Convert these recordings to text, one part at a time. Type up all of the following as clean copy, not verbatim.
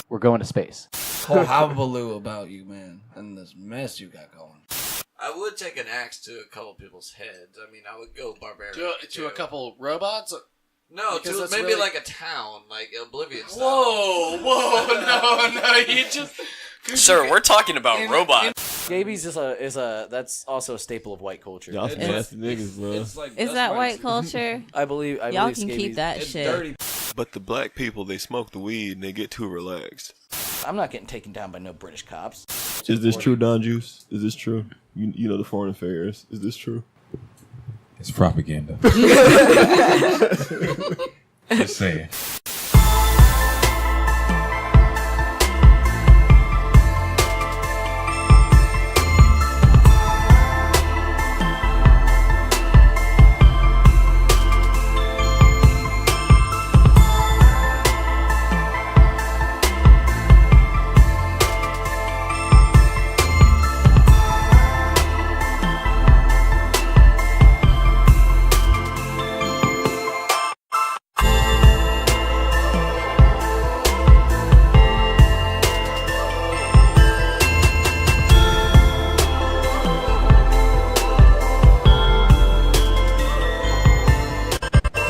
We're going to space. Whole hullabaloo about you, man, and this mess you got going. I would take an axe to a couple people's heads. I mean, I would go barbaric. To a couple robots? No, to maybe really... like a town, like Oblivion style. Whoa, no, you just... Sir, we're talking about robots. Scabies is a that's also a staple of white culture. Y'all nasty niggas, bro. Is that white culture? I believe y'all can scabies, keep that shit. Dirty. But the black people, they smoke the weed and they get too relaxed. I'm not getting taken down by no British cops. Is this true, Don Juice? Is this true? You know the foreign affairs. Is this true? It's propaganda. Just saying.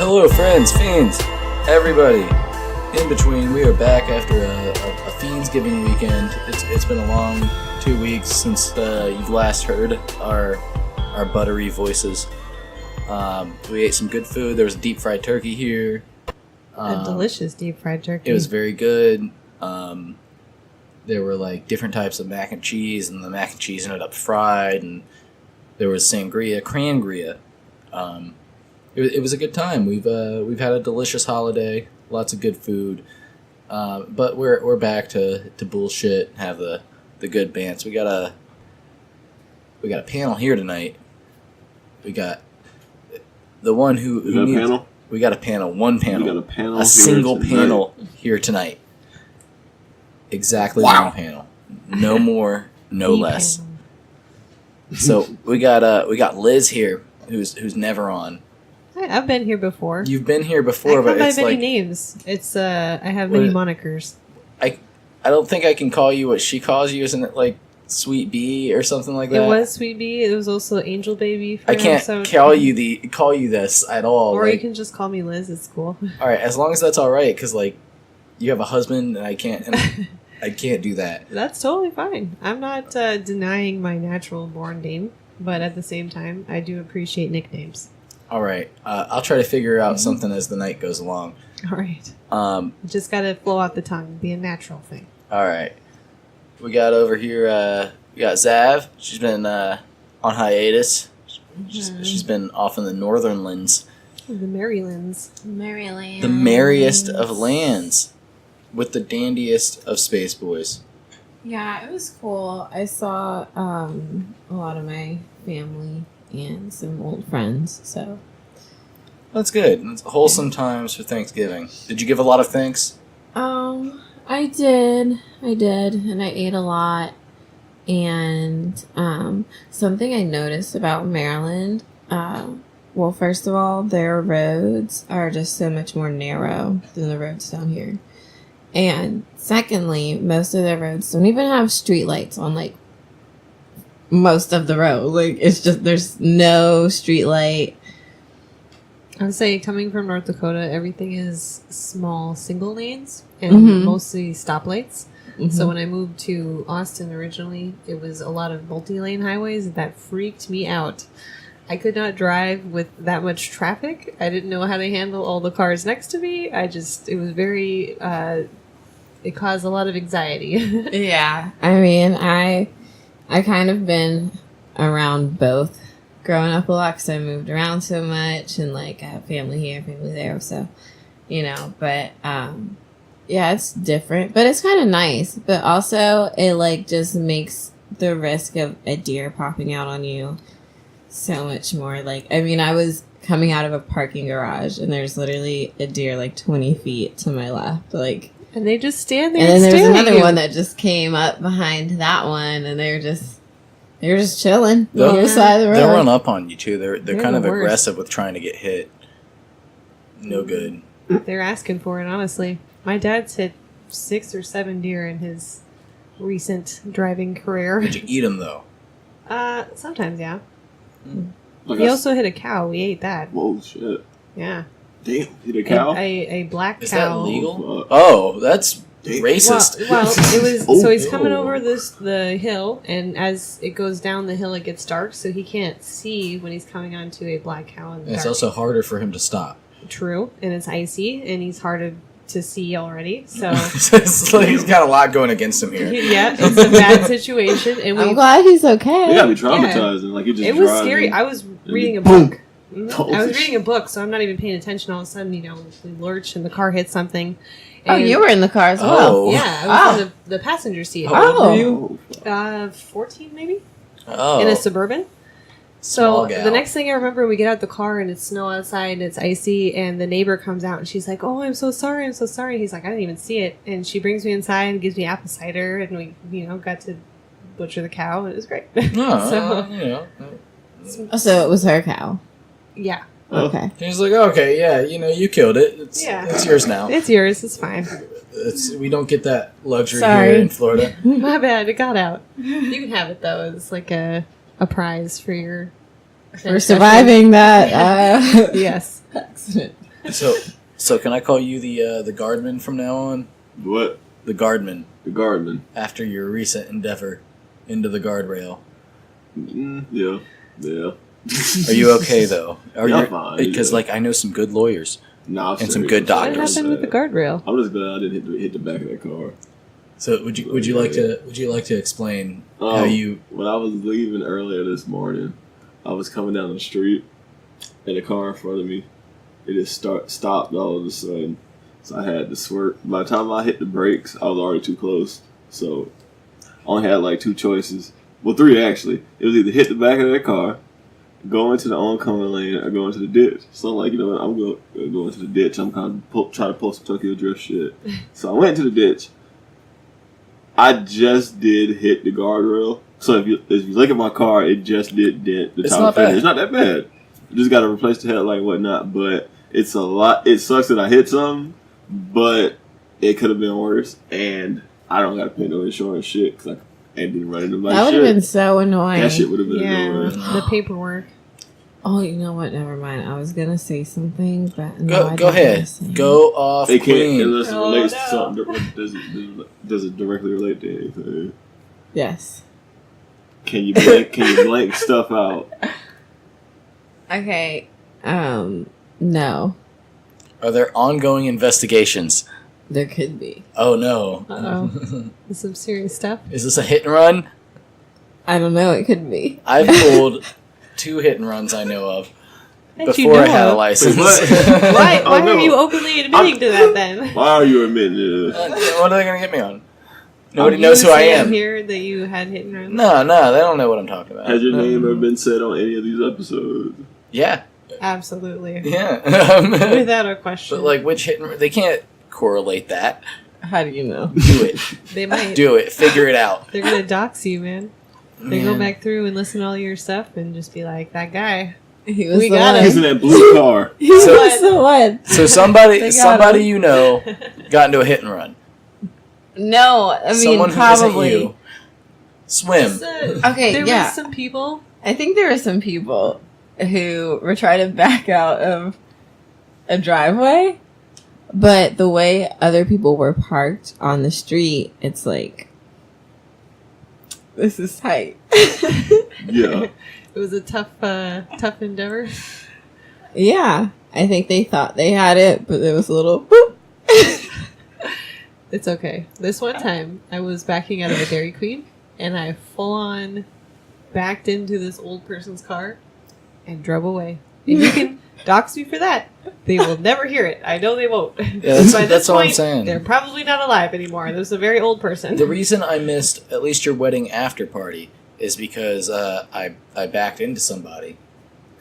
Hello, friends, fiends, everybody in between. We are back after a Fiendsgiving weekend. It's been a long 2 weeks since you've last heard our buttery voices. We ate some good food. There was a deep fried turkey here. A delicious deep fried turkey. It was very good. There were like different types of mac and cheese, and the mac and cheese ended up fried, and there was sangria, crangria. It was a good time. We've had a delicious holiday, lots of good food, but we're back to bullshit. Have the good bantz. We got a panel here tonight. We got the one who needs, panel. We got a panel. One panel. We got a panel. A single panel here tonight. Exactly one panel. No more, no less. Panel. So we got Liz here, who's never on. I've been here before. You've been here before, I but have it's many like names. It's I have many monikers. I don't think I can call you what she calls you. Isn't it like Sweet Bee or something like that? It was Sweet Bee. It was also Angel Baby. For I can't call you this at all. Or like, you can just call me Liz. It's cool. All right, as long as that's all right, because like you have a husband and I can't do that. That's totally fine. I'm not denying my natural born name, but at the same time, I do appreciate nicknames. All right, I'll try to figure out something as the night goes along. All right. Just gotta flow out the tongue, be a natural thing. All right, we got over here. We got Zav. She's been on hiatus. She's been off in the northern lands. The Marylands. Maryland. The merriest of lands, with the dandiest of space boys. Yeah, it was cool. I saw a lot of my family and some old friends, so That's good. It's wholesome times for Thanksgiving. Did you give a lot of thanks? I did, and I ate a lot. And something I noticed about Maryland, well, first of all, their roads are just so much more narrow than the roads down here. And secondly, most of their roads don't even have streetlights on, like, most of the road. Like, it's just, there's no street light. I would say, coming from North Dakota, everything is small single lanes and mostly stoplights. So when I moved to Austin originally, it was a lot of multi-lane highways. That freaked me out. I could not drive with that much traffic. I didn't know how to handle all the cars next to me. It was very, it caused a lot of anxiety. Yeah. I mean, I kind of been around both growing up a lot because I moved around so much and, like, I have family here, family there. So, you know, but, yeah, it's different, but it's kind of nice. But also, it, like, just makes the risk of a deer popping out on you so much more. Like, I mean, I was coming out of a parking garage, and there's literally a deer, like, 20 feet to my left. Like, and they just stand there. And then there was another one that just came up behind that one, and they were just chilling on the other side of the road. They'll run up on you, too. They're kind of the worst. aggressive with trying to get hit. No good. They're asking for it, honestly. My dad's hit 6 or 7 deer in his recent driving career. Did you eat them though? Sometimes, yeah. Like We also hit a cow. We ate that. Whoa, shit. Yeah. Damn, hit a cow? A black Is cow. that legal? Fuck. Oh, that's racist. Well, it was. Oh, so he's coming no. over the hill, and as it goes down the hill, it gets dark, so he can't see when he's coming onto a black cow in the And it's dark. also harder for him to stop. True, and it's icy, and he's harder to see already. So It's like he's got a lot going against him here. yeah, it's a bad situation, and I'm we. glad he's okay. They gotta be traumatizing. Like, you just It was drive scary. and- I was reading a boom. book. Holy I was shit. reading a book, so I'm not even paying attention. All of a sudden, we lurch and the car hits something. Oh, And- you were in the car as well. Oh. Yeah, I was in the passenger seat. How old were Oh. you? 14 maybe. Oh, In a Suburban. Small So gal. the next thing I remember, we get out the car and it's snow outside and it's icy, and the neighbor comes out and she's like, "Oh, I'm so sorry, I'm so sorry." He's like, "I didn't even see it," and she brings me inside and gives me apple cider, and we got to butcher the cow, and it was great. No, So you know. So it was her cow. yeah, Okay. He's like, okay, yeah, you killed it. It's yours now. it's yours. It's fine. We don't get that luxury Sorry. here in Florida. My bad. It got out. You can have it though. It's like a prize for your For surviving that Yes. accident. So can I call you the guardman from now on? What? The guardman The guardman. after your recent endeavor into the guardrail. Yeah. Yeah. Are you okay though? Yeah, I'm fine, Because yeah. I know some good lawyers. Nah, And some good What doctors. happened with the guardrail? I'm just glad I didn't hit the back of that car. So would you like to explain how Um, you? When I was leaving earlier this morning, I was coming down the street, and a car in front of me, it just stopped all of a sudden. So I had to swerve. By the time I hit the brakes, I was already too close. So I only had like 2 choices. Well, 3 actually. It was either hit the back of that car, go into the oncoming lane, or go into the ditch. So I'm like, I'm going to go into the ditch. I'm kind of trying to pull some Tokyo Drift shit. So I went into the ditch. I just did hit the guardrail. So if you look at my car, it just did dent the It's top not fender. bad. It's not that bad. You just got to replace the headlight and whatnot. But it's a lot. It sucks that I hit something, but it could have been worse. And I don't got to pay no insurance shit because I didn't run into my That would shit. have been so annoying. That shit would have been Yeah, annoying. the paperwork. Oh, you know what? Never mind. I was gonna say something, but no, I Go didn't ahead. wanna say it. Go off, It can't queen. unless it Oh, relates no. to something. Does it directly relate to anything? Yes. Can you blank stuff out? Okay. No. Are there ongoing investigations? There could be. Oh no. Uh-oh. There's some serious stuff. Is this a hit and run? I don't know. It could be. I've pulled 2 hit and runs I know of That you before I know had a of. license. Wait, what? Why Oh, no. are you openly admitting to that then? Why are you admitting to this? What are they gonna get me on? Nobody You knows who I say am. Here that you had hit and run. No, they don't know what I'm talking about. Has your No. name ever been said on any of these episodes? Yeah, Absolutely. yeah. Without a question. But like, which hit and they can't correlate that. How do you know? Do it. they might. Do it. Figure it out. They're gonna dox you, man. They go Man. back through and listen to all your stuff and just be like, that guy. He was We the got one. He's in that blue car. He So- was the one. So They somebody got him. you know got into a hit and run. No, I mean Someone probably. who isn't you. Swim. So, Okay, there yeah. was some people. I think there were some people who were trying to back out of a driveway, but the way other people were parked on the street, it's like, this is tight. Yeah. It was a tough endeavor. Yeah, I think they thought they had it, but there was a little boop. It's okay. This one time, I was backing out of a Dairy Queen, and I full on backed into this old person's car and drove away. And you can dox me for that. They will never hear it. I know they won't. that's- By this that's what I'm point, saying. They're probably not alive anymore. This is a very old person. The reason I missed at least your wedding after party is because I backed into somebody,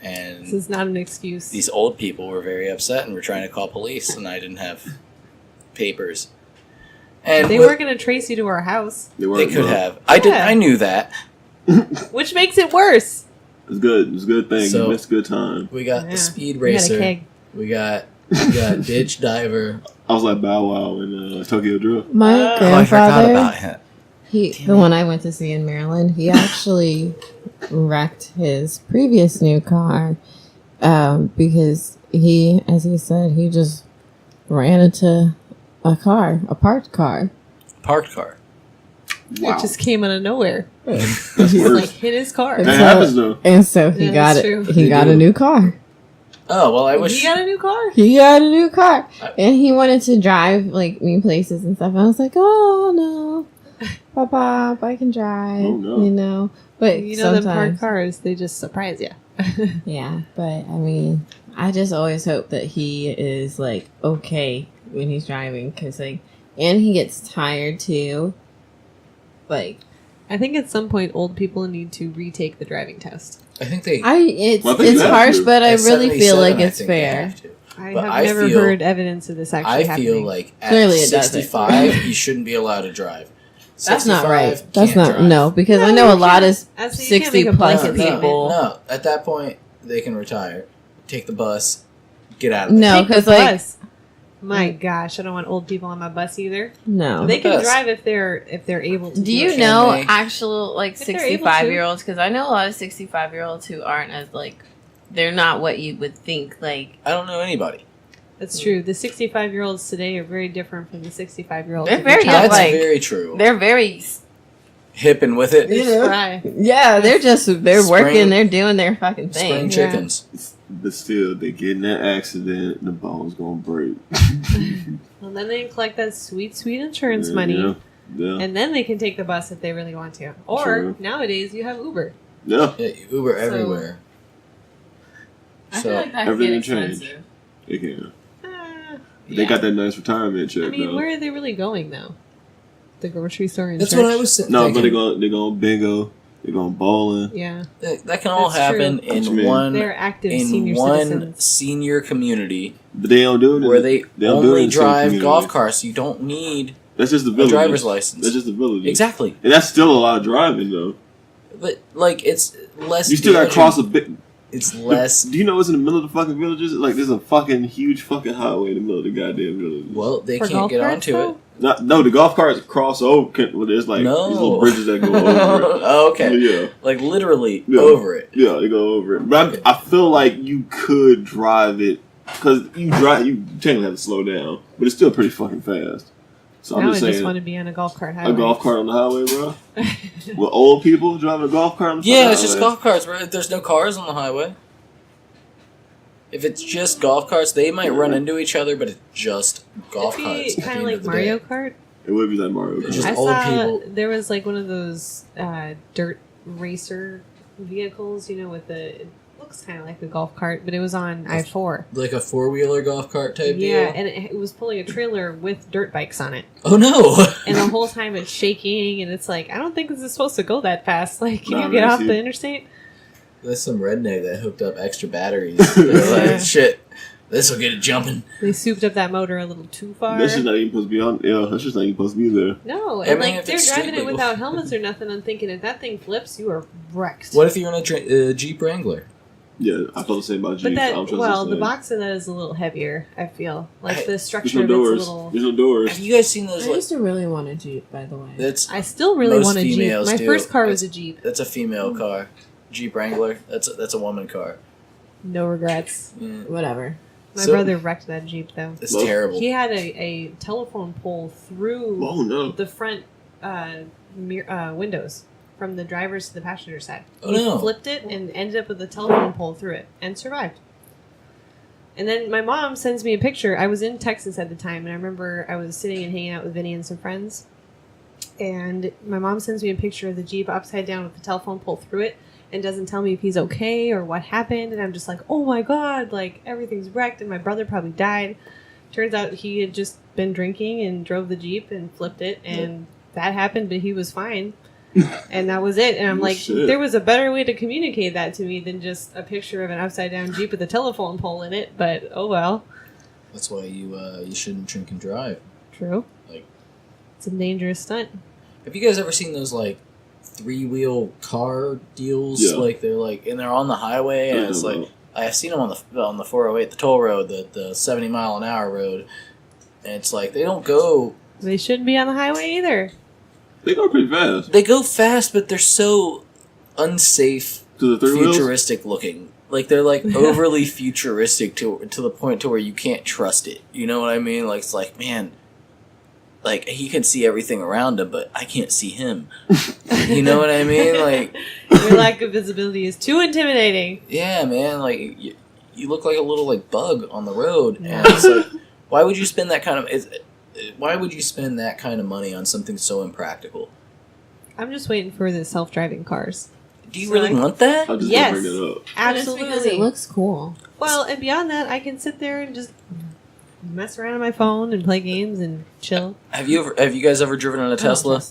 and This is not an excuse. these old people were very upset and were trying to call police, and I didn't have papers. And They were going to trace you to our house, They could have. I did. Yeah. I knew that. which makes it worse. It's good. It's a good thing. So- you missed a good time. We got Yeah. the speed We had a racer. keg. We got You got ditch diver. I was like Bow Wow in Tokyo Drift. My I forgot grandfather, about him. the one I went to see in Maryland, he actually wrecked his previous new car because he, as he said, he just ran into a parked car. Parked car. Wow. It just came out of nowhere. That's Just worse. like hit his car. And That so- happens though. And so he Yeah, got that's it. true. He They got do. a new car. Oh, well, I wish. He got a new car. He got a new car, and he wanted to drive like me places and stuff. And I was like, "Oh no, Papa, I can drive." Oh, no. You know, but You know, the sometimes, parked cars, they just surprise you. yeah. But I mean, I just always hope that he is like okay when he's driving, because like, and he gets tired too. Like, I think at some point, old people need to retake the driving test. I think they. it's Well, I think it's you have harsh, to. but I at really feel 77, like I it's think they fair. have to. I But have I never feel- heard evidence of this actually I happening. feel like at Clearly it doesn't. 65, you shouldn't be allowed to drive. That's not 65, right. That's can't not drive. no, because No, I know a you lot can't. of That's- you can't 60 make a plus blanket statement. people. No, at that point, they can retire. Take the bus. Get out of there. No, Take the because like bus. My gosh, I don't want old people on my bus either. no. They can bus. drive if they're able to. Do you Can know they? actual like If they're able 65-year-olds? Because I know a lot of 65-year-olds who aren't as like they're not what you would think. Like I don't know anybody. That's true. The 65-year-olds today are very different from the 65-year-olds. They're of very your young, That's childhood. like- very true. they're very Hip and with it. They're spry. yeah. They're Spring- working. They're doing their fucking Spring thing. chickens. But still, they get in that accident, and the bone's gonna break. Well, then they collect that sweet, sweet insurance Yeah, money, Yeah. and then they can take the bus if they really want to. Or True. nowadays you have Uber. Yeah. Yeah, Uber everywhere. I So, feel like that's everything expensive. changed. They can. Ah, They got that nice retirement check. I mean, though. where are they really going though? The grocery store and That's church? what I was thinking. No, but they're going bingo. They're going bowling. Yeah, That can all That's happen true. What you in mean? one they're active senior citizens. senior community But they don't do it. where they don't do it only in the same drive community. golf carts. You don't need That's just the a village. driver's license. That's just the village. Exactly. And that's still a lot of driving, though. But like it's less. You still got to damaging. cross a big. It's less. Do you know what's in the middle of the fucking villages? Like, there's a fucking huge fucking highway in the middle of the goddamn village. Well, they For can't golf get carts, onto though? it. No, the golf carts cross over. Well, there's like No. these little bridges that go over it. Oh, okay. Yeah, Like literally Yeah. over it. yeah, they go over it. But I feel like you could drive it because you technically have to slow down, but it's still pretty fucking fast. So Now I'm I just just saying, want to be on a golf cart highway. a golf cart on the highway, bro. With old people driving a golf cart on the Yeah, highway. it's just golf carts. Right? There's no cars on the highway. If it's just golf carts, they might run into each other, but it's just golf It'd carts. be at the kind end of like of the Mario day. Kart. It would be like Mario It's Kart. just I old saw people. there was like one of those dirt racer vehicles, you know, with the it looks kind of like a golf cart, but it was on I-4. Like a 4-wheeler golf cart type Yeah, deal. and it was pulling a trailer with dirt bikes on it, Oh no! and the whole time it's shaking, and it's like I don't think this is supposed to go that fast. Like, can Nah, you get man, off see- the interstate? There's some redneck that hooked up extra batteries. They're like, shit, this will get it jumping. They souped up that motor a little too far. That's just not even supposed to be on. Yeah, that's just not even supposed to be there. No, I and mean, like if they're it's driving street it legal. without helmets or nothing. I'm thinking if that thing flips, you are wrecked. What if you're in a Jeep Wrangler? Yeah, I felt the same about But Jeeps. that I'm just well, the saying. box of that is a little heavier. I feel like the There's structure no of it's a doors. little. There's no doors. Have you guys seen those? I Like, used to really want a Jeep, by the way. that's I still really Most want a Jeep. females My do. first car was a Jeep. that's a female car. Jeep Wrangler. That's a woman car. No regrets. Yeah. Whatever. My So- brother wrecked that Jeep though. It's Well, terrible. He had a telephone pole through Oh no! the front windows from the driver's to the passenger side. Oh, He no. flipped it and ended up with a telephone pole through it and survived. And then my mom sends me a picture. I was in Texas at the time, and I remember I was sitting and hanging out with Vinny and some friends. And my mom sends me a picture of the Jeep upside down with the telephone pole through it and doesn't tell me if he's okay or what happened. And I'm just like, oh my God, like everything's wrecked and my brother probably died. Turns out he had just been drinking and drove the Jeep and flipped it. And that happened, but he was fine. And that was it. And I'm Oh, like, shit. there was a better way to communicate that to me than just a picture of an upside down Jeep with a telephone pole in it. But oh well. That's why you shouldn't drink and drive. True. Like- it's a dangerous stunt. Have you guys ever seen those like 3-wheel car deals? Yeah. Like they're on the highway and it's like I've seen them on the 408, the toll road, the 70 mile an hour road, and it's like they don't go. They shouldn't be on the highway either. They go pretty fast. They go fast, but they're so unsafe, To the three wheels? futuristic looking. Like they're like overly futuristic to the point to where you can't trust it. You know what I mean? Like it's like, man, like he can see everything around him, but I can't see him. You know what I mean? Like Your lack of visibility is too intimidating. yeah, man. Like you look like a little like bug on the road, and it's like, why would you spend that kind of? Why would you spend that kind of money on something so impractical? I'm just waiting for the self-driving cars. Do you really want that? I just Yes. bring it up. Absolutely. Because it looks cool. Well, and beyond that, I can sit there and just mess around on my phone and play games and chill. Have you guys ever driven on a Tesla?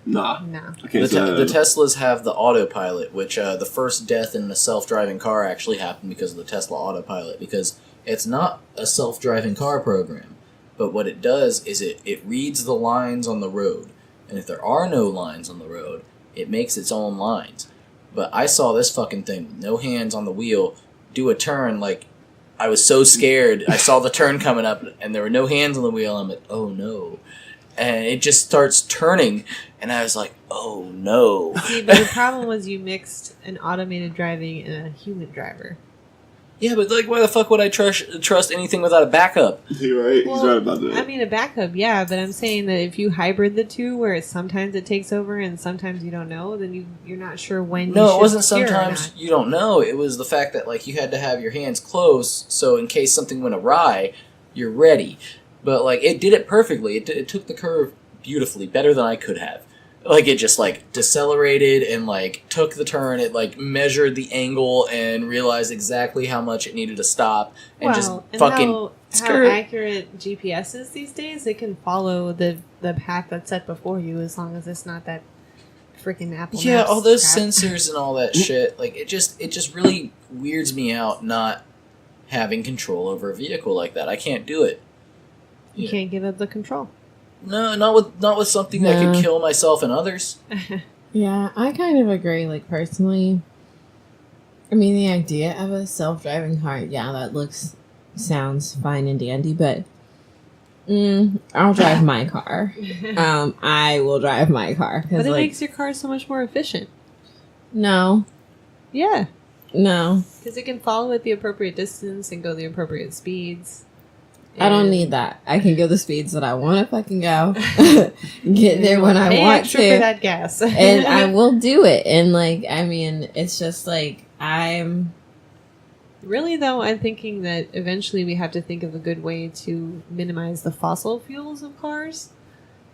Nah. No. I can't say The Teslas have the autopilot, which the first death in a self-driving car actually happened because of the Tesla autopilot, because it's not a self-driving car program, but what it does is it reads the lines on the road, and if there are no lines on the road, it makes its own lines. But I saw this fucking thing with no hands on the wheel do a turn. Like, I was so scared. I saw the turn coming up, and there were no hands on the wheel. I'm like, oh no. And it just starts turning, and I was like, oh no. See, but the problem was you mixed an automated driving and a human driver. Yeah, but like, why the fuck would I trust anything without a backup? You're right. He's right about that. I mean, a backup, yeah, but I'm saying that if you hybrid the two, where sometimes it takes over and sometimes you don't know, then you're not sure when. No, it wasn't steer or sometimes not. you don't know. It was the fact that like you had to have your hands close, so in case something went awry, you're ready. But like it did it perfectly. It took the curve beautifully, better than I could have. Like it just like decelerated and like took the turn. It like measured the angle and realized exactly how much it needed to stop and just fucking how accurate GPS is these days. It can follow the path that's set before you as long as it's not that freaking Apple. Yeah, Maps all those crap. sensors and all that shit. Like it just really weirds me out not having control over a vehicle like that. I can't do it. You can't give up the control. No, not with something that could kill myself and others. Yeah, I kind of agree. Like personally, I mean, the idea of a self-driving car, yeah, that sounds fine and dandy, but I'll drive my car. I will drive my car But it makes your car so much more efficient. No, Yeah, no, because it can follow at the appropriate distance and go the appropriate speeds. I don't need that. I can go the speeds that I want to fucking go. Get there when I Pay want extra to. for that gas. And I will do it. And like, I mean, it's just like I'm Really, though, I'm thinking that eventually we have to think of a good way to minimize the fossil fuels of cars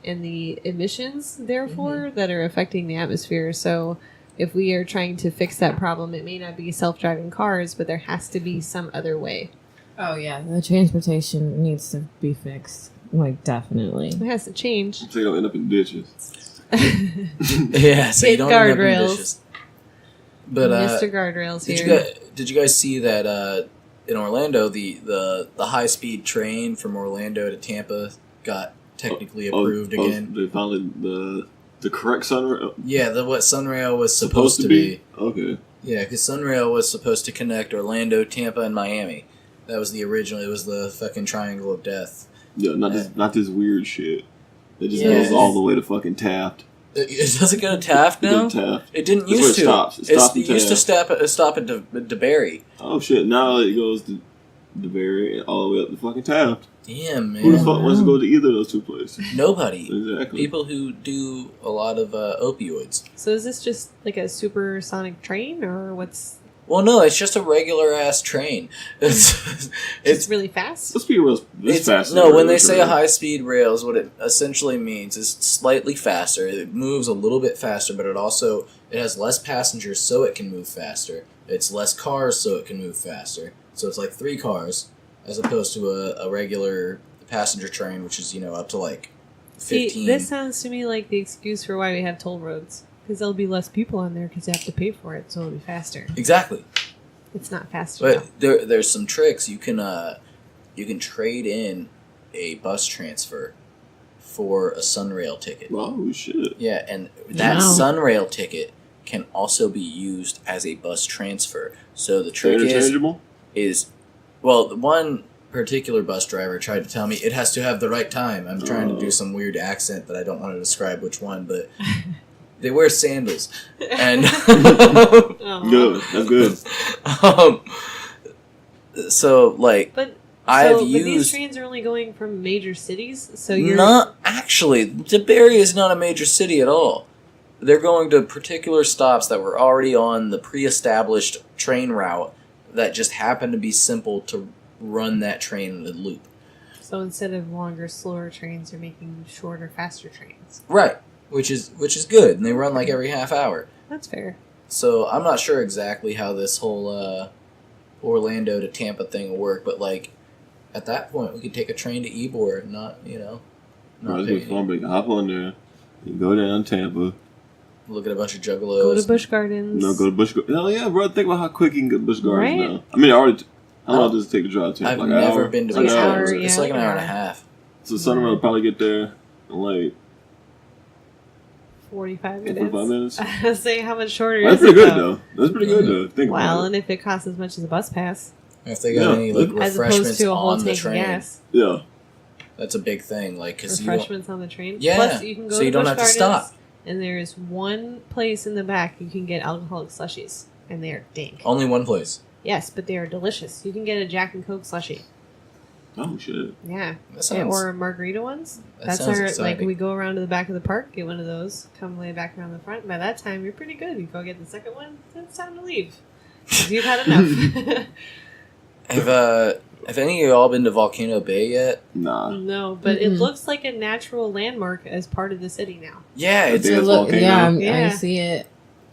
and the emissions, therefore, that are affecting the atmosphere. So if we are trying to fix that problem, it may not be self-driving cars, but there has to be some other way. Oh yeah, the transportation needs to be fixed. Like definitely. It has to change. So you don't end up in ditches. Yeah, so you Hit don't end up in guardrails. dishes. But Mr. Guardrails here. did you guys see that in Orlando the high speed train from Orlando to Tampa got technically approved again? They finally the correct sunrail. Yeah, what Sunrail was supposed to be. Okay. Yeah, because Sunrail was supposed to connect Orlando, Tampa, and Miami. That was the original. It was the fucking Triangle of Death. Yeah, not this weird shit. It just Yeah. goes all the way to fucking Taft. Does it go to Taft now? It goes to Taft. It didn't That's where used it to. stops. It stops in It used to Taft. stop at DeBerry. Oh shit! Now it goes to DeBerry and all the way up to fucking Taft. Damn, man. Who the fuck wants to go to either of those two places? Nobody. Exactly. People who do a lot of opioids. So is this just like a supersonic train, or what's... Well, no, it's just a regular ass train. It's really fast? Let's be real. It's faster. No, when they say a high speed rail, is what it essentially means is slightly faster. It moves a little bit faster, but it has less passengers, so it can move faster. It's less cars, so it can move faster. So it's like 3 cars, as opposed to a regular passenger train, which is up to like 15. See, this sounds to me like the excuse for why we have toll roads. Because there'll be less people on there because they have to pay for it, so it'll be faster. Exactly. It's not faster. But there's some tricks. You can trade in a bus transfer for a Sunrail ticket. Oh shit! Yeah, and that Sunrail ticket can also be used as a bus transfer. So the trick is well, one particular bus driver tried to tell me it has to have the right time. I'm trying to do some weird accent that I don't want to describe which one, but they wear sandals. And good, that's good. So like, but I've but these used trains are only going from major cities, so you're not actually. DeBerry is not a major city at all. They're going to particular stops that were already on the pre-established train route that just happen to be simple to run that train in the loop. So instead of longer, slower trains, you're making shorter, faster trains. Right, which is good, and they run like every half hour. That's fair. So I'm not sure exactly how this whole Orlando to Tampa thing will work, but like at that point we could take a train to Ybor and not Bro, it's fun, but you can hop on there, you go down Tampa, look at a bunch of juggalos. Go to Busch Gardens. go to Busch Gardens. Hell yeah, bro! Think about how quick you can get to Busch Gardens Right? now. I mean, already. How long does it take to drive to? I've like never an hour? been to Like Busch an hour, Gardens. yeah, It's like an like hour an and a hour. half. So Sunday will probably get there in like 45 minutes. 45 minutes. I say how much shorter That's is pretty it, good though? though. That's pretty good though. Think Well, about and it. if it costs as much as a bus pass, If they got any like as opposed refreshments to a whole on the tank of train, gas. Yeah. that's a big thing. Like, because Refreshments on the train. Yeah, Plus, you can go so to you don't Busch have to Gardens, stop. And there is one place in the back you can get alcoholic slushies, and they are dank. only one place. Yes, but they are delicious. You can get a Jack and Coke slushie. Oh shit. Yeah. That sounds, Or margarita ones. that That's sounds our exciting. like we go around to the back of the park, get one of those, come lay back around the front. By that time, you're pretty good. You go get the second one, then it's time to leave. 'Cause you've had enough. Have any of y'all been to Volcano Bay yet? Nah. No, but it looks like a natural landmark as part of the city now. Yeah, A it's big ass volcano. I Yeah. see it,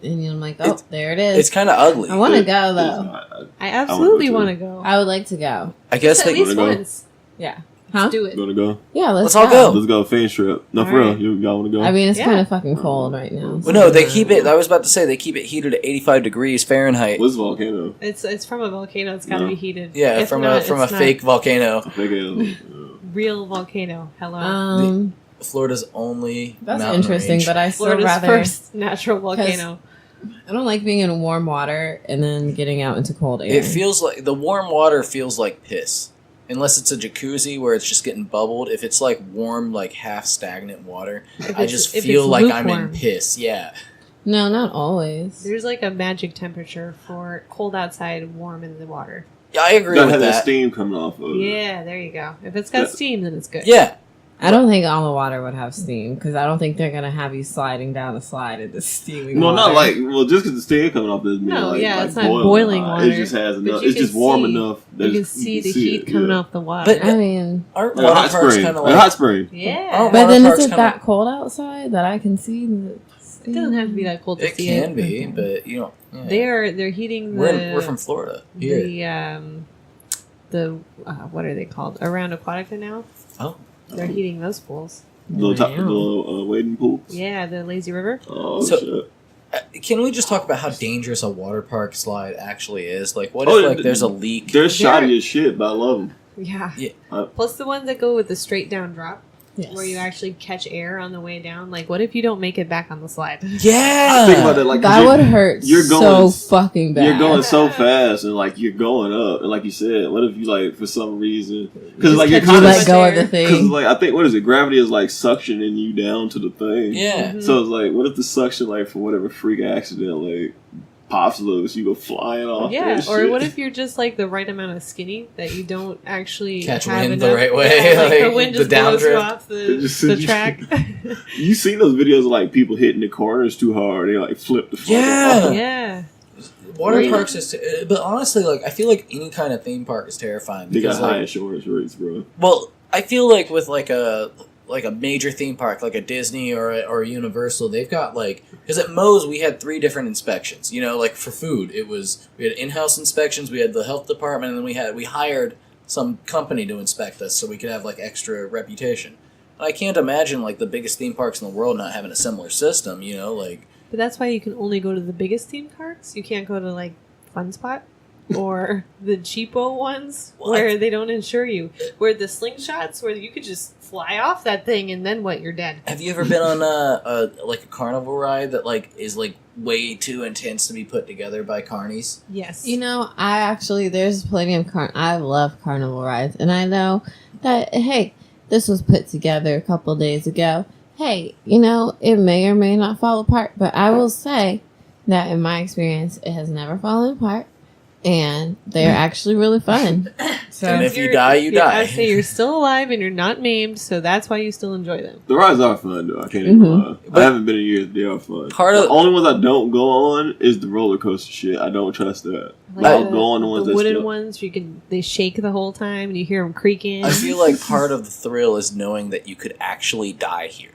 and I'm like, oh, It's- there it is. it's kind of ugly. I want to go It's though. not- I absolutely wanna want to go. I would like to go. I guess At they. least Wanna go? once. Yeah. Huh? Let's do it. Gonna go. Yeah, let's all go. Let's go Fiend trip. No, for Alright. real. Y'all wanna go? I mean, it's Yeah. kind of fucking cold right now. Well, no, they keep it. I was about to say they keep it heated at 85 degrees Fahrenheit. What's volcano? It's from a volcano. It's got to No. be heated. Yeah, If from not, a it's not fake volcano. I think it real volcano. Hello. Florida's only. That's mountain interesting, range. but I still Florida's rather. first natural volcano. I don't like being in warm water and then getting out into cold air. It feels like the warm water feels like piss, unless it's a jacuzzi where it's just getting bubbled. If it's like warm, like half stagnant water, If I it's- just if feel it's like I'm in lukewarm. piss. Yeah, No, not always. There's like a magic temperature for cold outside, warm in the water. yeah, I agree gotta with have that that. steam coming off of it. Yeah, there you go. If it's got Yeah. steam, then it's good. Yeah, I don't think all the water would have steam because I don't think they're gonna have you sliding down the slide into steaming No, water. not like just because the steam coming off doesn't mean No, like, yeah, like it's not boiling water, It just has but enough. you It's can just warm see- enough. That You can it's- see the can heat it, coming yeah. off the water. But- I mean, aren't Like a water hot parks spring. kind of Like a like? hot spring. yeah. Oh, but water then parks is it kinda- that cold outside that I can see the steam? It doesn't have to be that cold to It see can it. be, but you know, yeah. They're heating We're from Florida. Here. the what are they called? Around Aquatica now. Oh. They're heating those pools. Little wading pool. Yeah, the lazy river. Oh So- shit! Can we just talk about how dangerous a water park slide actually is? Like, what Oh, if like th- there's a leak? They're shoddy as shit, but I love them. Yeah. Yeah. Plus the ones that go with the straight down drop, Yes. where you actually catch air on the way down. Like, what if you don't make it back on the slide? Yeah. Think about that, like 'cause That you're- would hurt you're going so s- fucking bad. You're going so fast, and like you're going up, and like you said, what if you like for some reason? Because Just like you're catch You kind let of go of the because thing. like I think what is it? Gravity is like suctioning you down to the thing. Yeah. Mhm. So it's like, what if the suction, like for whatever freak accident, like pops loose, you go flying off. Yeah, that or shit. what if you're just like the right amount of skinny that you don't actually Catch have wind the enough- right way, Yeah, like the like wind the just blows you downdrift. off the, It just- the track. You seen those videos of like people hitting the corners too hard? They like flip the fuck Yeah. off. Yeah, Water Right. parks is, but honestly, like I feel like any kind of theme park is terrifying. They got Because, high like, insurance rates, bro. well, I feel like with like a major theme park, like a Disney or a Universal, they've got like because at Moe's we had 3 different inspections. You know, like for food, we had in-house inspections, we had the health department, and then we hired some company to inspect us so we could have like extra reputation. I can't imagine like the biggest theme parks in the world not having a similar system. You know, like but that's why you can only go to the biggest theme parks. You can't go to like Fun Spot. or the cheapo ones where they don't insure you. Where the slingshots where you could just fly off that thing and then what? You're dead. Have you ever been on a carnival ride that is way too intense to be put together by carnies? Yes. There's plenty of I love carnival rides, and I know that, hey, this was put together a couple days ago. Hey, it may or may not fall apart, but I will say that in my experience, it has never fallen apart, and they're actually really fun. So and if you die, you die. I say you're still alive and you're not maimed, so that's why you still enjoy them. The rides are fun, though. I can't even lie. I haven't been in years. They are fun. The only ones I don't go on is the roller coaster shit. I don't trust that. I'll go on the ones the wooden ones. They shake the whole time and you hear them creaking. I feel like part of the thrill is knowing that you could actually die here.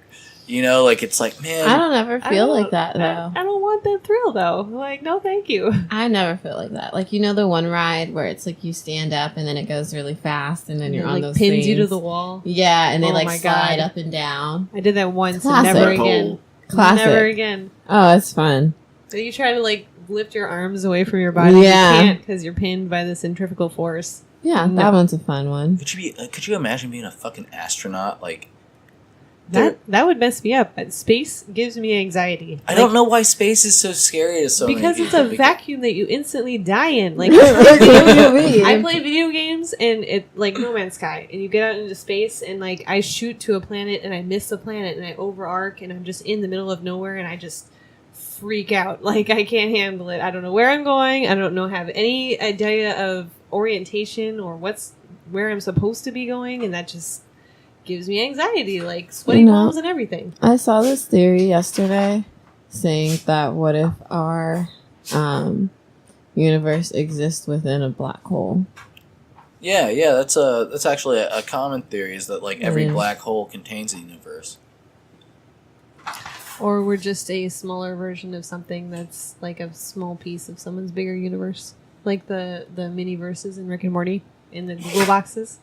It's like, man. I don't ever feel like that, though. I don't want that thrill, though. No, thank you. I never feel like that. The one ride where it's you stand up and then it goes really fast and then you're on those pins things. you to the wall. Yeah, and they slide up and down. I did that once Classic. and never again. Classic. Never again. Oh, it's fun. So you try to lift your arms away from your body. Yeah. You can't because you're pinned by the centrifugal force. Yeah, that one's a fun one. Could you imagine being a fucking astronaut? That would mess me up. Space gives me anxiety. I don't know why space is so scary to so many people. Because it's a vacuum that you instantly die in. I play video games and it No Man's Sky, and you get out into space and I shoot to a planet and I miss the planet and I over arc and I'm just in the middle of nowhere and I just freak out. I can't handle it. I don't know where I'm going. I don't have any idea of orientation or where I'm supposed to be going, and that just gives me anxiety, sweaty palms and everything. I saw this theory yesterday saying that what if our universe exists within a black hole? Yeah, that's actually a common theory, is that every black hole contains a universe. Or we're just a smaller version of something that's a small piece of someone's bigger universe. Like the mini verses in Rick and Morty in the Google boxes.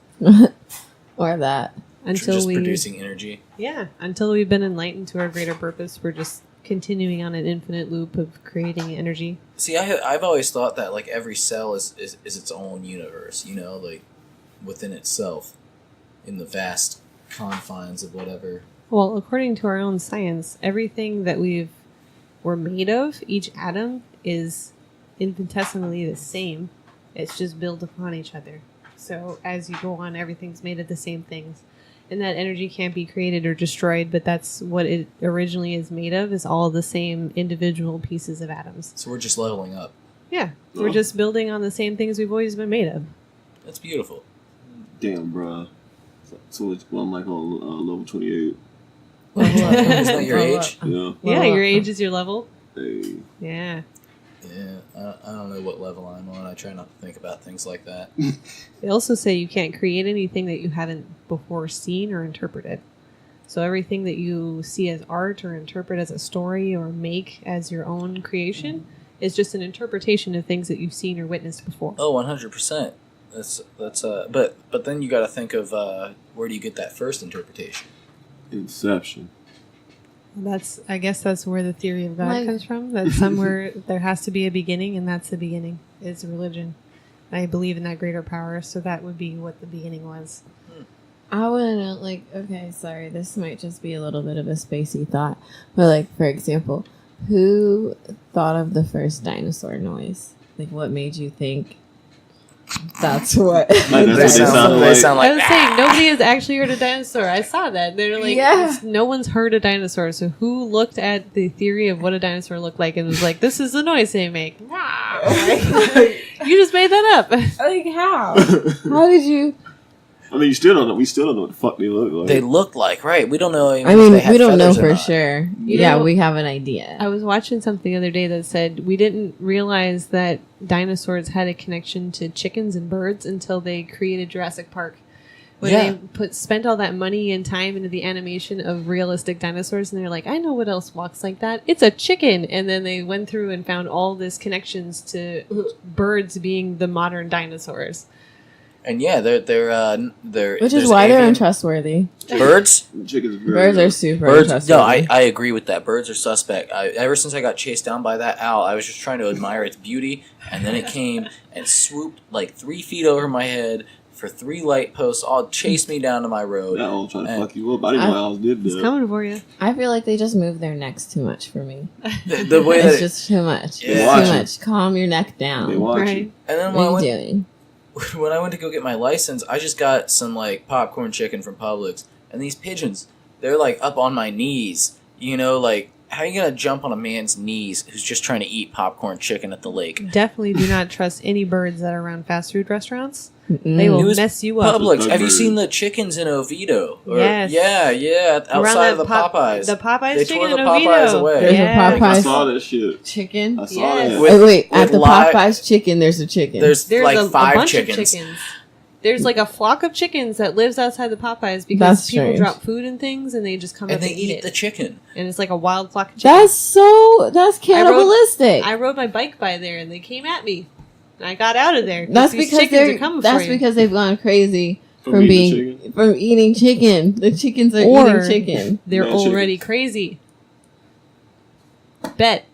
Or that. Until producing energy. Yeah, until we've been enlightened to our greater purpose, we're just continuing on an infinite loop of creating energy. See, I've always thought that every cell is its own universe, within itself, in the vast confines of whatever. Well, according to our own science, everything that we're made of, each atom is infinitesimally the same. It's just built upon each other. So as you go on, everything's made of the same things. And that energy can't be created or destroyed, but that's what it originally is made of, is all the same individual pieces of atoms. So we're just leveling up. Yeah. We're just building on the same things we've always been made of. That's beautiful. Damn, bro. So I'm on level 28. Level up. Is that your age? Yeah. Yeah, your age is your level. Hey. Yeah. Yeah, I don't know what level I'm on. I try not to think about things like that. They also say you can't create anything that you haven't before seen or interpreted. So everything that you see as art or interpret as a story or make as your own creation is just an interpretation of things that you've seen or witnessed before. Oh, 100%. But then you got to think of where do you get that first interpretation? Inception. I guess that's where the theory of God comes from. That somewhere there has to be a beginning, and that's the beginning. It's religion. I believe in that greater power, so that would be what the beginning was. I want to know, okay, sorry, this might just be a little bit of a spacey thought, but for example, who thought of the first dinosaur noise? What made you think that's what they sound like? I was saying, nobody has actually heard a dinosaur. I saw that. They're no one's heard a dinosaur. So who looked at the theory of what a dinosaur looked like and was like, this is the noise they make? You just made that up. How? How did you? I mean, we still don't know what the fuck they look like. They look like, right? We don't know. We don't know for sure. We have an idea. I was watching something the other day that said we didn't realize that dinosaurs had a connection to chickens and birds until they created Jurassic Park. When they spent all that money and time into the animation of realistic dinosaurs, and they're like, I know what else walks like that. It's a chicken. And then they went through and found all this connections to birds being the modern dinosaurs. And yeah, they're Which is there's why they're avian- untrustworthy. Birds. Chickens are very Birds are good. super Birds. untrustworthy. No, I agree with that. Birds are suspect. Ever since I got chased down by that owl, I was just trying to admire its beauty, and then it came and swooped like 3 feet over my head for 3 light posts, all chased me down to my road. That owl trying to And fuck you up. I didn't know owls did It's that. coming for you. I feel like they just move their necks too much for me. the way that It's just too much. Yeah. It's Watch too it. much. Calm your neck down. They watch Right. you. and then What are you doing? when I went to go get my license, I just got some like popcorn chicken from Publix, and these pigeons, they're like up on my knees. You know, like how are you gonna jump on a man's knees who's just trying to eat popcorn chicken at the lake? Definitely do not trust any birds that are around fast food restaurants. Mm-mm. They will It was mess you up. Publix. Those Have you birds. seen the chickens in Oviedo? Yes. Yeah, Around outside that of the pop- Popeyes. The Popeyes They chicken tore the in Popeyes Oviedo. away. There's a Yeah. Popeyes. I saw that shit. Chicken. I saw Yes. that. With- Wait, at with the live- Popeyes chicken, there's a chicken. There's like a 5 bunch chickens. of chickens. There's like a flock of chickens that lives outside the Popeyes because That's people strange. drop food and things and they just come And up they and eat eat it. the chicken. And it's like a wild flock of chickens. That's cannibalistic. I rode my bike by there and they came at me. And I got out of there. That's these because chickens are coming that's for you. because they've gone crazy From eating the from eating chicken. The chickens are Or- eating chicken. They're Mad already crazy. Bet.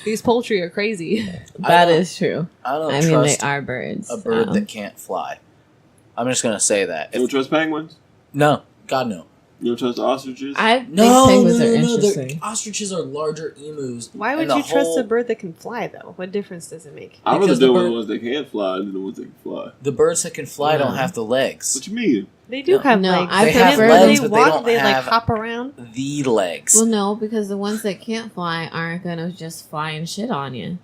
These poultry are crazy. That don't- is true. I don't I mean, they trust are birds. a bird so. that can't fly. I'm just gonna say that. You don't trust penguins? No, God no. You don't trust ostriches? I think No, penguins no, are no, no. interesting. Ostriches are larger emus. Why and would the you trust whole- a bird that can fly, though? What difference does it make? I'd rather because the deal with bird- the ones that can't fly than the ones that can fly. The birds that can fly don't No. have the legs. What you mean? They do No. have No, legs. I They prefer have them. legs, they but they walk, don't they like have hop around. the legs. Well, no, because the ones that can't fly aren't gonna just fly and shit on you.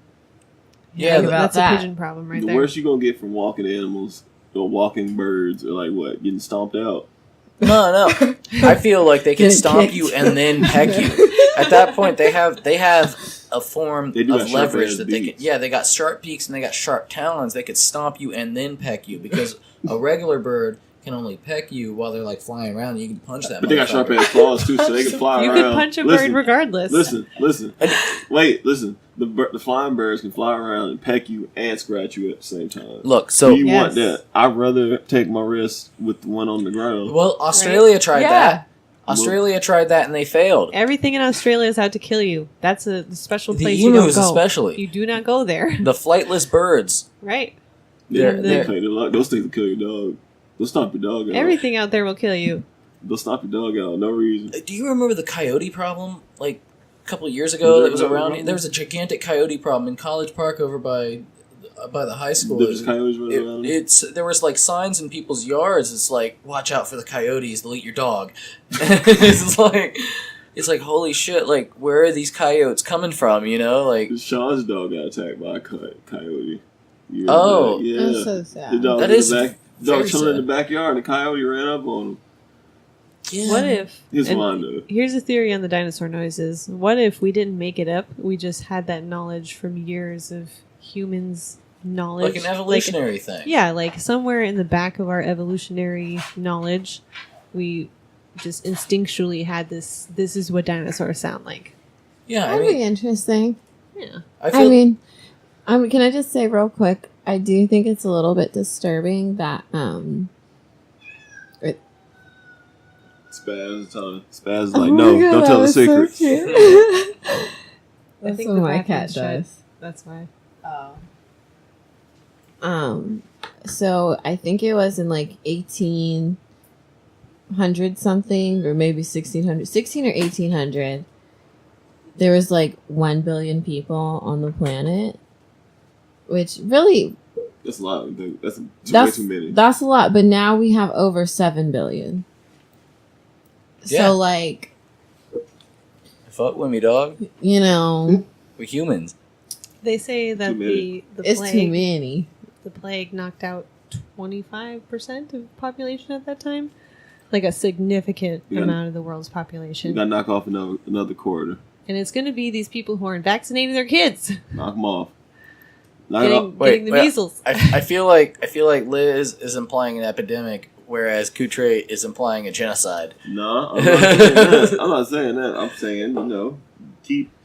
Yeah, Think about That's that. a pigeon problem right The there. worst you gonna get from walking animals or walking birds are like what? Getting stomped out. No. I feel like they can Get stomp kicked. you and then peck you. At that point, they have a form They do of have sharp leverage ass that they can. beaks. Yeah, they got sharp beaks and they got sharp talons. They could stomp you and then peck you because a regular bird can only peck you while they're like flying around. And you can punch that. But they got sharp motherfucker. ass claws too, so they can fly You around. could punch a Listen, bird regardless. Listen. Wait, listen. The flying birds can fly around and peck you and scratch you at the same time. Look, Do so you want Yes. that? I'd rather take my risk with the one on the ground. well, Australia tried Yeah. that. Australia tried that and they failed. Everything in Australia is out to kill you. That's a special The place you don't emus, go. especially You do not go there. the flightless birds. Right. Yeah, They're- they claim it. Those things will kill your dog. They'll stomp your dog out. Everything out there will kill you. They'll stomp your dog out. No reason. Do you remember the coyote problem? Like a couple of years ago, that was around. There was a gigantic coyote problem in College Park over by the high school. There's coyotes running around. There was like signs in people's yards. It's like, watch out for the coyotes; they'll eat your dog. it's like holy shit! Like, where are these coyotes coming from? You know, like Sean's dog got attacked by a coyote. Years Oh. back. Yeah. That's so sad. The dog That was is in the back. Dog very chilling in sad. the backyard, and the coyote ran up on him. yeah. What if? He's and fine though. Here's a theory on the dinosaur noises. What if we didn't make it up? We just had that knowledge from years of humans' knowledge. like an evolutionary thing? Yeah, like somewhere in the back of our evolutionary knowledge, we just instinctually had this. This is what dinosaurs sound like. Yeah. I That'd be mean, interesting. Yeah. I feel I mean, can I just say real quick? I do think it's a little bit disturbing that Spaz is oh like, my no, God, don't that tell the was so secrets. cute. I That's think what the my bathroom cat shut. does. That's why. So I think it was in like 1800 something, or maybe 1600, 16 or 1800. There was like 1 billion people on the planet, which really That's a lot. That's way that's too many. that's a lot. But now we have over 7 billion. Yeah. So like, fuck with me, dog. you know, We're humans. They say that Too many. the it's too plague many. the plague knocked out 25% of the population at that time, like a significant Yeah. amount of the world's We population. gotta knock off another quarter. And it's going to be these people who aren't vaccinating their kids, Knock them off. Knock it off. getting the measles. I feel like Liz is implying an epidemic, whereas Coutre is implying a genocide. No, I'm not saying that. I'm not saying that. I'm saying,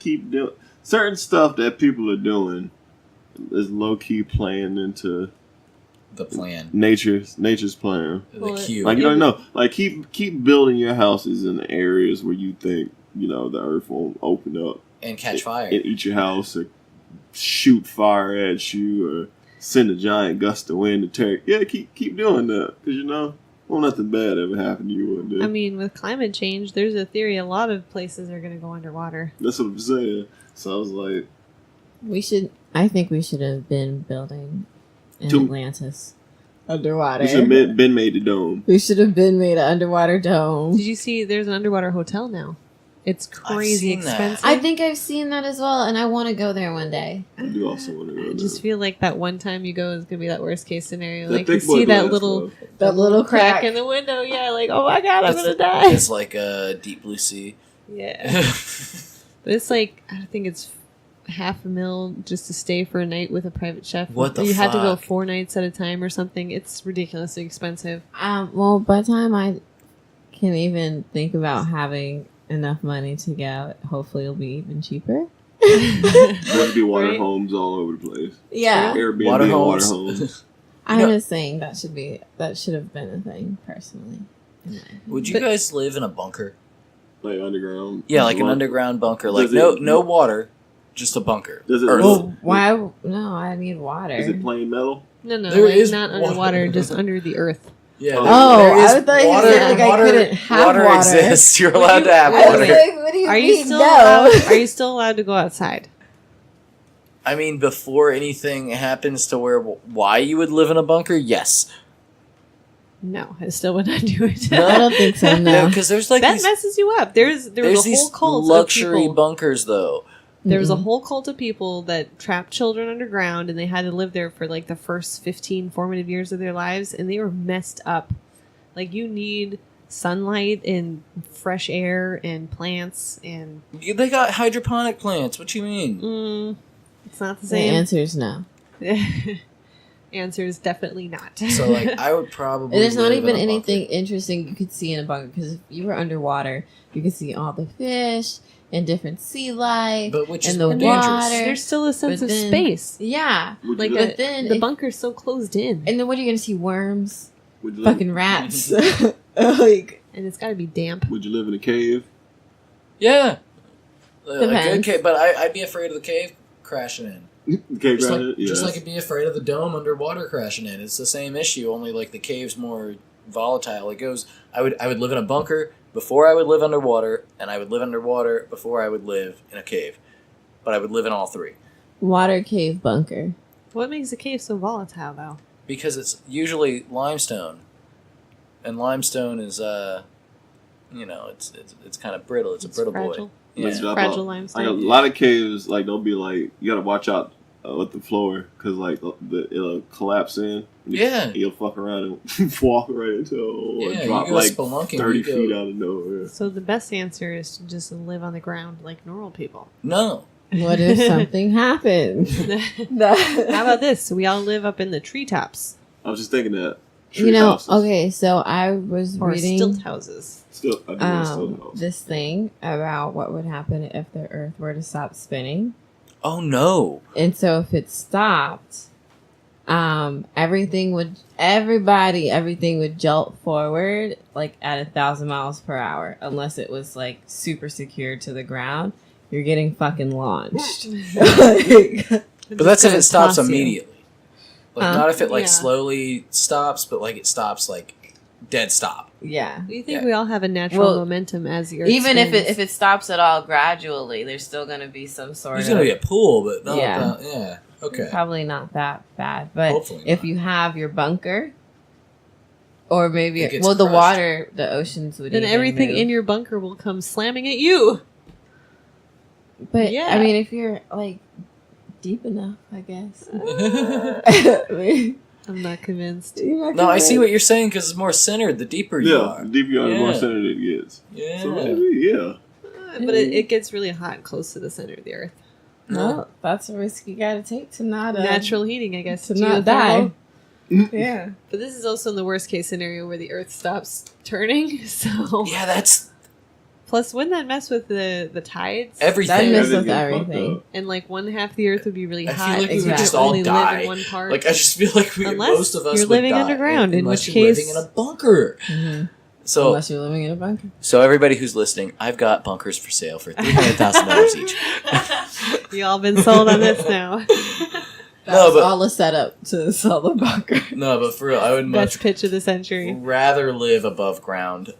keep doing certain stuff that people are doing is low key playing into the plan. Nature's plan. The cue. Like you don't know. Like keep building your houses in the areas where you think the earth won't open up and catch fire and eat your house or shoot fire at you or send a giant gust of wind to tear. Yeah, keep doing that because nothing bad ever happened to you one day. I mean, with climate change, there's a theory a lot of places are going to go underwater. That's what I'm saying. So I was like, I think we should have been building in Atlantis underwater. We should have been made the dome. We should have been made an underwater dome. Did you see? There's an underwater hotel now. It's crazy expensive. I think I've seen that as well, and I want to go there one day. I do also want to go there. I just feel like that one time you go is gonna be that worst case scenario. That like you thick boy see that glass, little crack in the window. Yeah, like oh my god, I'm gonna die. It's like a deep blue sea. Yeah, but it's like I think it's $500,000 just to stay for a night with a private chef. What the You fuck? had to go 4 nights at a time or something. It's ridiculously expensive. Well, by the time I can even think about having enough money to go, hopefully it'll be even cheaper. There'd be water homes all over the place. Yeah, Airbnb water and homes. water homes. I'm just saying that should have been a thing personally. Would you guys live in a bunker? Like underground? Yeah, like an underground bunker. Like Does no water, just a bunker. Does it? Earth. Well, why? No, I need water. Is it plain metal? No, There like is not water. underwater, just under the earth. Yeah. Oh, there is I thought you said like I couldn't have water. water. Exists. You're allowed to have I was water. like, what do you Are you mean? still No. allowed, are you still allowed to go outside? I mean, before anything happens to why you would live in a bunker, yes. No, I still would not do it. No? I don't think so. No. because there's like that these, messes you up. There was a these whole cult luxury of people. bunkers, though. There was a whole cult of people that trapped children underground, and they had to live there for like the first 15 formative years of their lives, and they were messed up. Like you need sunlight and fresh air and plants, and They got hydroponic plants. What you mean? it's not the The same. answer is no. Answer is definitely not. So like, I would probably. There's not live even in a anything interesting you could see in a bunker because if you were underwater, you could see all the fish and different sea life But which is and the more dangerous. water. There's still a sense But of then- space. Yeah, Would Like you but live, then the if- bunker's so closed in, and then what are you gonna see? Worms, would you live, fucking rats, like and it's got to be damp. Would you live in a cave? Yeah. A good Depends. cave, but I'd be afraid of the cave crashing in. Cave Just ground? like, Yes. just like I'd be afraid of the dome underwater crashing in. It's the same issue, only like the cave's more volatile. It goes. I would live in a bunker before I would live underwater, and I would live underwater before I would live in a cave. But I would live in all three water cave bunker. What makes a cave so volatile, though? because it's usually limestone, and limestone is it's kind of brittle. It's a brittle fragile. boy. Like, Yeah. drop Fragile off. limestone. Like a lot of caves, like they'll be like you gotta watch out with the floor because like it'll collapse in. Yeah. You'll fuck around and walk right into or Yeah, drop you go like spelunking, 30 you go- feet out of nowhere. So the best answer is to just live on the ground like normal people. No. What if something happened? How about this? We all live up in the treetops I was just thinking that. You know, okay, so I was or reading stilt houses. Still, I do want still house. this thing about what would happen if the Earth were to stop spinning. Oh no. And so if it stopped, everything would jolt forward like at 1,000 miles per hour, unless it was like super secure to the ground. You're getting fucking launched. But that's if gonna it stops toss you. immediately. Like not if it like Yeah. slowly stops, but like it stops like dead stop. Yeah. Do you think Yeah. we all have a natural Well, momentum as the Earth Even if spins? it stops at all gradually, there's still going to be some sort There's of... gonna be a pool, but not Yeah. yeah. Okay. Probably not that bad. But Hopefully if not. you have your bunker, or maybe... It gets Well, the crushed. water, the oceans would then even everything move. in your bunker will come slamming at you. But, Yeah. I mean, if you're, like, deep enough, I guess. I'm not convinced. No, I see what you're saying because it's more centered the deeper you Yeah, are. the deeper you are, the more Yeah. centered it gets. Yeah. So maybe, yeah. But it gets really hot close to the center of the Earth. No, that's a risk you gotta take to not... Natural heating, I guess. to not die. Yeah. But this is also in the worst case scenario where the Earth stops turning. So Yeah, that's Plus, wouldn't that mess with the tides? Everything. That messes with Everything fucked everything. up. And like one half the Earth would be really I hot. feel like we and would you just could all only die. live in one part. Like I just feel like Unless most of us you're would living die underground, in unless which you're case- living in a bunker. Mm-hmm. So Unless you're living in a bunker. So everybody who's listening, I've got bunkers for sale for $300,000 each. You all been sold on this now. That No, was but- all a setup to sell the bunker. No, but for real, I would Best much pitch of the century. rather live above ground.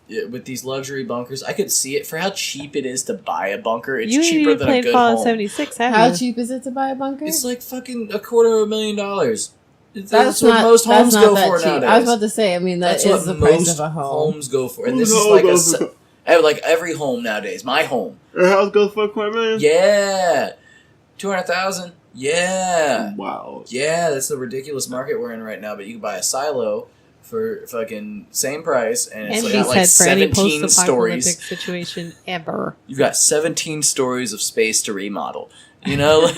With these luxury bunkers, I could see it for how cheap it is to buy a bunker. It's You cheaper even than a played good Fallout home. 76, haven't How you? cheap is it to buy a bunker? It's like fucking $250,000. That's That's what not most homes that's go not for that cheap. nowadays. I was about to say. I mean, That's is what the price most of a home. homes go for, and Whose this is home like goes for- like every home nowadays. My home, Your house goes for $250,000? yeah, 200,000, yeah. Wow. Yeah, that's the ridiculous market we're in right now. But you can buy a silo for fucking same price, and it's And got he like said for any 17 post-apocalyptic stories. situation ever. You've got 17 stories of space to remodel. You know, like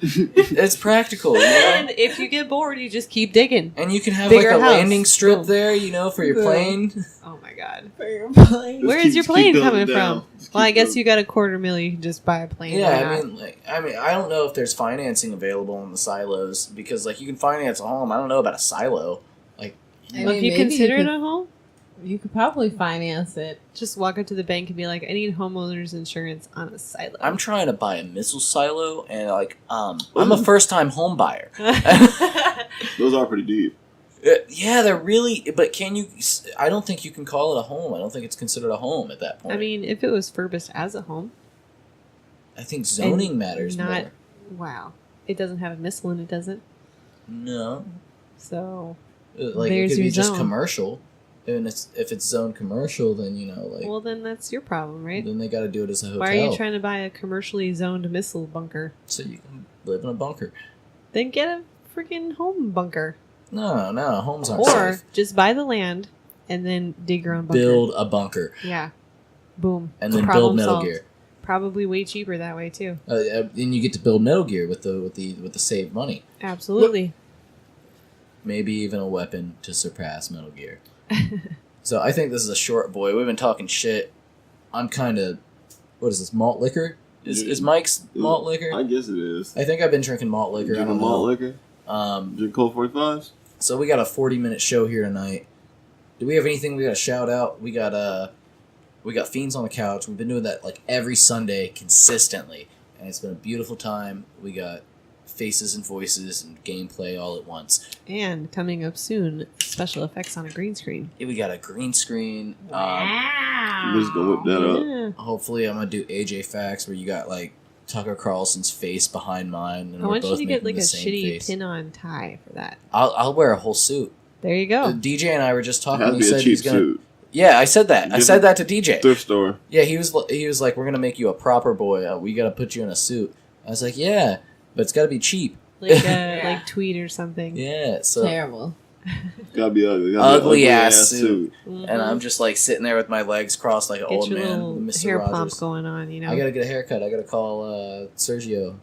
it's practical. You know? And if you get bored, you just keep digging. And you can have Bigger like a house. landing strip Boom. there, you know, for your plane. Oh my god. For your plane. Where keep- is your just keep plane building coming down. from? Just Well, I keep guess building. you got $250,000. You can just buy a plane. Yeah, Why I not? mean, I don't know if there's financing available in the silos because, like, you can finance a home. I don't know about a silo. Like, I Well, mean, if you maybe consider could- it a home, You could probably finance it. just walk up to the bank and be like, I need homeowners insurance on a silo. I'm trying to buy a missile silo, and like, I'm a first-time home buyer. Those are pretty deep. Yeah, they're really. But can you? I don't think you can call it a home. I don't think it's considered a home at that point. I mean, if it was furbished as a home, I think zoning and matters not- more. wow. It doesn't have a missile in it, does it? No, So, like There's it could be your just zone. commercial, and if it's zoned commercial, then you know, like well, then that's your problem, right? then they got to do it as a hotel. Why are you trying to buy a commercially zoned missile bunker? So you can live in a bunker. Then get a freaking home bunker. No, homes aren't Or safe. just buy the land and then dig your own bunker. Build a bunker Yeah. Boom. and then Problem build Metal solved. Gear. Probably way cheaper that way too. And you get to build Metal Gear with the saved money. Absolutely. Maybe even a weapon to surpass Metal Gear. So I think this is a short boy. We've been talking shit. I'm kind of, what is this, malt liquor? Is Mike's malt liquor? I guess it is. I think I've been drinking malt liquor. I Drinking don't malt know. liquor? Drink Colt 45s? So we got a 40-minute show here tonight. Do we have anything we got to shout out? We got Fiends on the Couch. We've been doing that like every Sunday consistently, and it's been a beautiful time. We got faces and voices and gameplay all at once. And coming up soon, special effects on a green screen. We got a green screen. We're just gonna whip that up. Yeah. Hopefully, I'm gonna do AJ Facts where you got like Tucker Carlson's face behind mine, and I we're want you both to get making like a the same shitty face. pin-on tie for that. I'll wear a whole suit. There you go. DJ and I were just It talking. has to He be a said cheap he's gonna. suit. Yeah, I said that. I Give said him- that to DJ. Thrift store. Yeah, he was like, we're gonna make you a proper boy. We gotta put you in a suit. I was like, yeah, but it's gotta be cheap. Like like tweed or something. Yeah, so Terrible. Gotta be ugly. Gotta be Ugly an ass suit. Mhm. And I'm just like sitting there with my legs crossed like an Get old your man, little Mr. hair Rogers. pump going on, you know. I gotta get a haircut. I gotta call Sergio.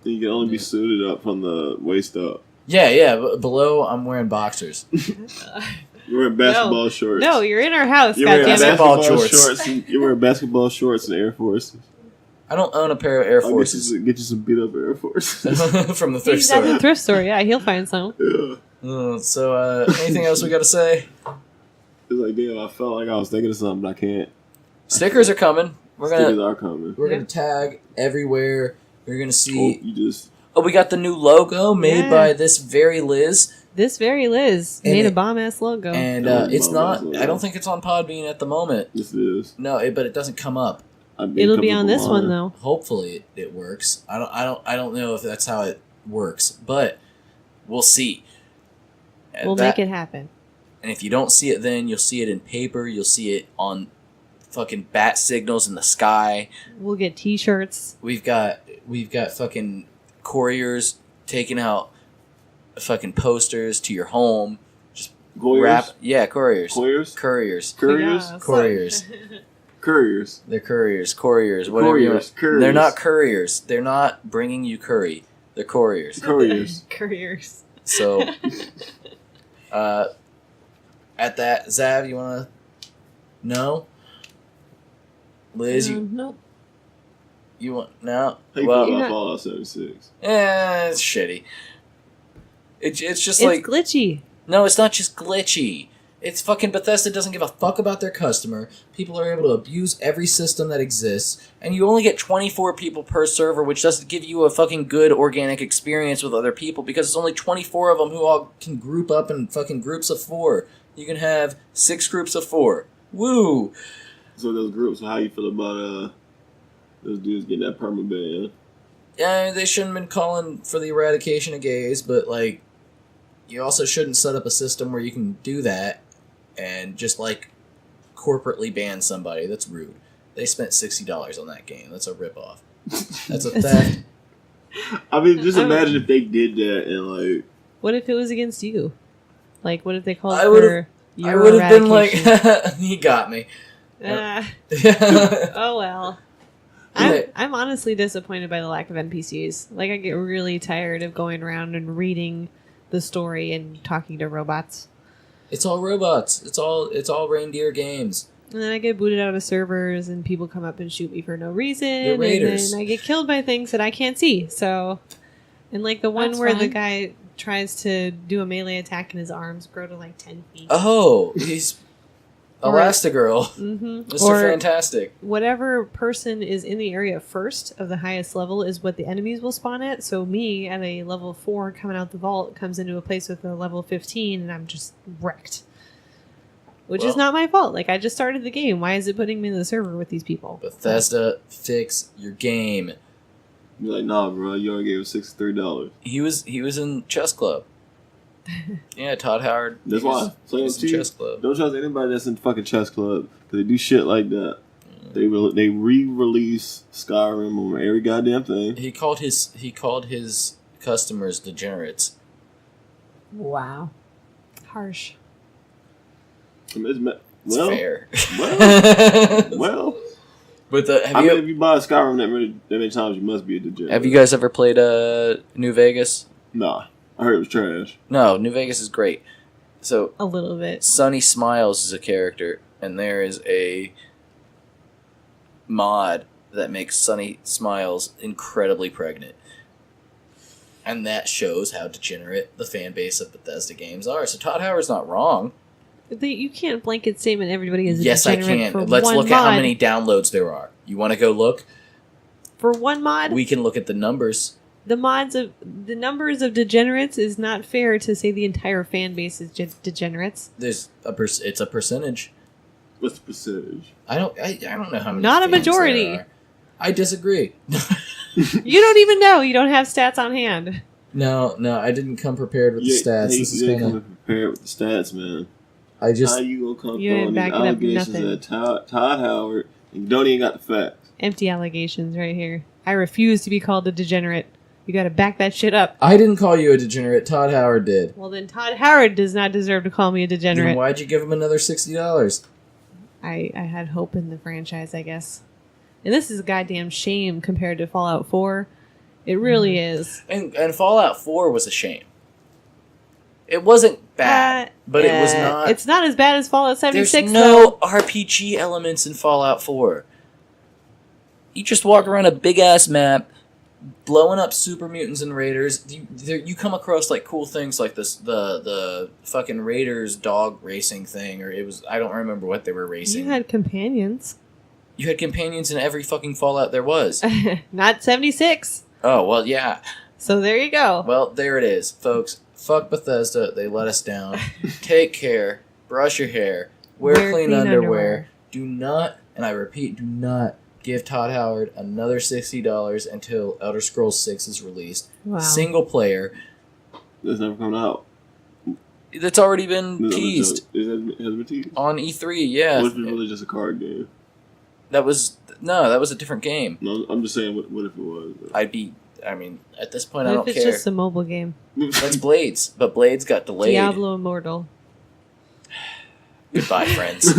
You can only be suited up from the waist up. Yeah. Below, I'm wearing boxers. You're wearing basketball shorts. No, you're in our house, You're wearing goddammit. Basketball basketball shorts. shorts. And you're wearing basketball shorts and Air Forces. I don't own a pair of Air I'll Forces get you some beat up Air Forces. from the thrift He's at the store. thrift store, yeah, he'll find some. Yeah. So, anything else we gotta say? It's like, damn, I felt like I was thinking of something, but I can't. Stickers are coming. We're Stickers gonna are coming. gonna tag everywhere. You're gonna Oh, see. you just... Oh, we got the new logo made Yeah. by this very Liz. This very Liz And made a it- bomb ass logo. And Oh, it's not. logo. I don't think it's on Podbean at the moment. This is. No, but it doesn't come up. It'll be on this one though. Hopefully it works. I don't know if that's how it works, but we'll see. And We'll that- make it happen. And if you don't see it, then you'll see it in paper. You'll see it on fucking bat signals in the sky. We'll get T-shirts. We've got fucking couriers taking out fucking posters to your home. Couriers? Couriers. Couriers? Couriers. Couriers? Yeah, Couriers. Couriers. They're couriers. Whatever you want. Couriers. They're not couriers. They're not bringing you curry. They're couriers. Couriers. Careers. So, at that, Zav, you want to? No? Liz, Nope. you want no? How you Well, feel about Fallout 76? it's shitty. It's just It's like glitchy. no, it's not just glitchy. It's fucking Bethesda doesn't give a fuck about their customer. People are able to abuse every system that exists, and you only get 24 people per server, which doesn't give you a fucking good organic experience with other people because it's only 24 of them who all can group up in fucking groups of 4. You can have 6 groups of 4. Woo! So those groups, how you feel about those dudes getting that perma ban? Yeah, they shouldn't have been calling for the eradication of gays, but like, you also shouldn't set up a system where you can do that and just like corporately ban somebody. That's rude. They spent $60 on that game. That's a ripoff. That's a theft. I mean, just imagine if they did that and like. What if it was against you? Like, what if they called I would've- for your I would have been like, eradication? he got me. Oh well. Yeah. I'm honestly disappointed by the lack of NPCs. Like, I get really tired of going around and reading the story and talking to robots. It's all robots. It's all reindeer games. And then I get booted out of servers and people come up and shoot me for no reason. They're raiders. And then I get killed by things that I can't see. So, and like the one That's where the fine. guy tries to do a melee attack and his arms grow to like 10 feet. Oh, he's Elastigirl. Mm-hmm. Mr. Fantastic. Whatever person is in the area first of the highest level is what the enemies will spawn at. So me at a level 4 coming out the vault comes into a place with a level 15 and I'm just wrecked. Which is not my fault. Like, I just started the game. Why is it putting me in the server with these people? Bethesda, fix your game. You're like, nah, bro, you only gave us $63. He was in chess club. Yeah, Todd Howard. That's he was- why. he was in chess club. Don't trust anybody that's in fucking chess club because they do shit like that. They re-release Skyrim on every goddamn thing. He called his customers degenerates. Wow. Harsh. It's fair. Well. But If you buy Skyrim that many times, you must be a degenerate. have you guys ever played New Vegas? Nah. I heard it was trash. No, New Vegas is great. So A little bit. Sunny Smiles is a character, and there is a mod that makes Sunny Smiles incredibly pregnant. And that shows how degenerate the fan base of Bethesda games are. So Todd Howard's not wrong. You can't blanket statement everybody is a Yes, I degenerate for can. Let's one look mod. at how many downloads there are. You want to go look? For one mod, We can look at the numbers. the numbers of degenerates is not fair to say the entire fan base is degenerates. There's it's a percentage. What's the percentage? I don't know how many. Not a fans there majority. are. I disagree. You don't even know. You don't have stats on hand. No, I didn't come prepared with the stats. This is You ain't gonna. coming prepared with the stats, man. I just. How you gonna come You ain't throwing these backing up allegations nothing. at Todd Howard and you don't even got the facts? Empty allegations right here. I refuse to be called a degenerate. You gotta back that shit up. I didn't call you a degenerate. Todd Howard did. Well, then Todd Howard does not deserve to call me a Then degenerate. why'd you give him another $60? I had hope in the franchise, I guess. And this is a goddamn shame compared to Fallout 4. It really is. And Fallout 4 was a shame. It wasn't bad, but it was not. It's not as bad as Fallout 76, There's no RPG elements in Fallout 4. You just walk around a big ass map, blowing up super mutants and raiders. You come across like cool things like this, the fucking raiders dog racing thing, or it was I don't remember what they were racing. You had companions. You had companions in every fucking Fallout there was. Not 76. Oh well, yeah. So there you go. Well, there it is, folks. Fuck Bethesda. They let us down. Take care. Brush your hair. Wear clean underwear. Do not, and I repeat, do not give Todd Howard another $60 until Elder Scrolls 6 is released. Wow. Single player. That's never coming out. That's already been teased It hasn't been teased? on E3. Yeah, What if it's really just a card game? that was a different game. No, I'm just saying, what if it was? At this point, I What don't if it's care. just a mobile game? That's Blades, but Blades got delayed. Diablo Immortal. Goodbye, friends.